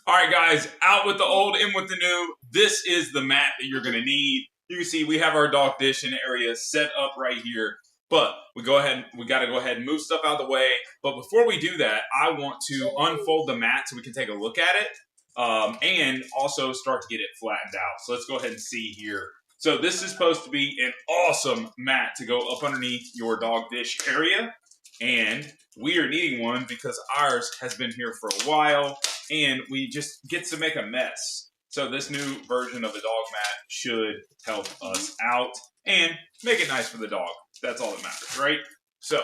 All right, guys, out with the old, in with the new. This is the mat that you're going to need. You can see we have our dog dish and area set up right here. But we got to go ahead and move stuff out of the way. But before we do that, I want to unfold the mat so we can take a look at it and also start to get it flattened out. So let's go ahead and see here. So this is supposed to be an awesome mat to go up underneath your dog dish area. And we are needing one because ours has been here for a while and we just get to make a mess. So this new version of the dog mat should help us out and make it nice for the dog. That's all that matters, right? So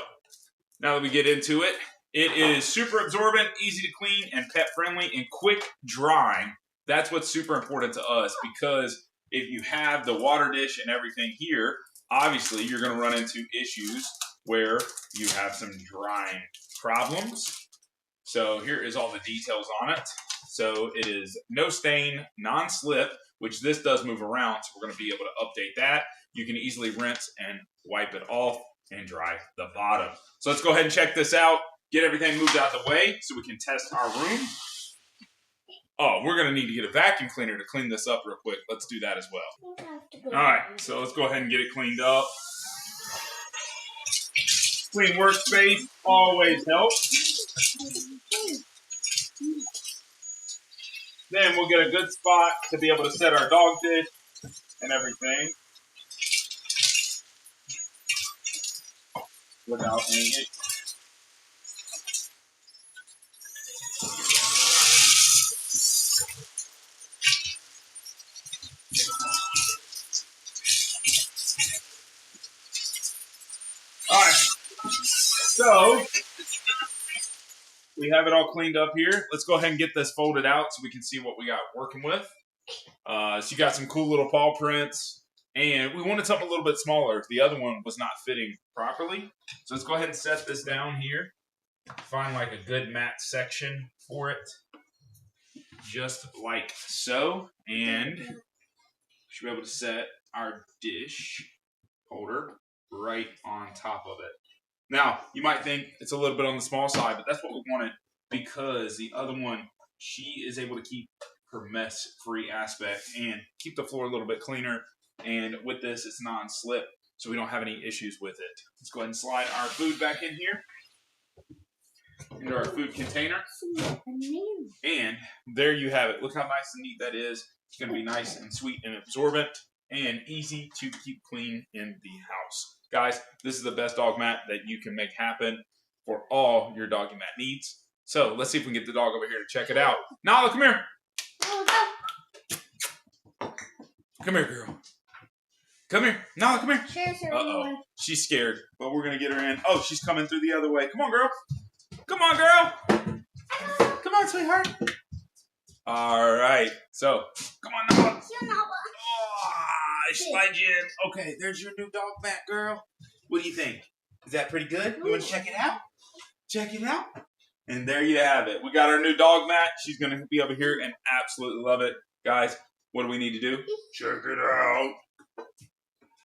now that we get into it, it is super absorbent, easy to clean, and pet friendly and quick drying. That's what's super important to us because if you have the water dish and everything here, obviously you're going to run into issues where you have some drying problems. So here is all the details on it. So it is no stain, non-slip, which this does move around, so we're going to be able to update that. You can easily rinse and wipe it off and dry the bottom. So let's go ahead and check this out, get everything moved out of the way so we can test our room. Oh, we're going to need to get a vacuum cleaner to clean this up real quick. Let's do that as well. All right, so let's go ahead and get it cleaned up. Clean workspace always helps. Then we'll get a good spot to be able to set our dog dish and everything without any issue. All right, so we have it all cleaned up here. Let's go ahead and get this folded out so we can see what we got working with. So you got some cool little paw prints, and we wanted something a little bit smaller. The other one was not fitting properly. So let's go ahead and set this down here. Find like a good mat section for it, just like so. And we should be able to set our dish holder right on top of it. Now, you might think it's a little bit on the small side, but that's what we wanted because the other one, she is able to keep her mess-free aspect and keep the floor a little bit cleaner. And with this, it's non-slip, so we don't have any issues with it. Let's go ahead and slide our food back in here into our food container. And there you have it. Look how nice and neat that is. It's going to be nice and sweet and absorbent and easy to keep clean in the house. Guys, this is the best dog mat that you can make happen for all your doggy mat needs. So let's see if we can get the dog over here to check it out. Nala, come here. Come here, girl. Come here. Nala, come here. Uh-oh. She's scared, but we're going to get her in. Oh, she's coming through the other way. Come on, girl. Come on, girl. Come on, sweetheart. All right. So, come on, Nala. I slide you in. Okay, there's your new dog mat, girl. What do you think? Is that pretty good? You want to check it out? Check it out. And there you have it. We got our new dog mat. She's going to be over here and absolutely love it. Guys, what do we need to do? Check it out.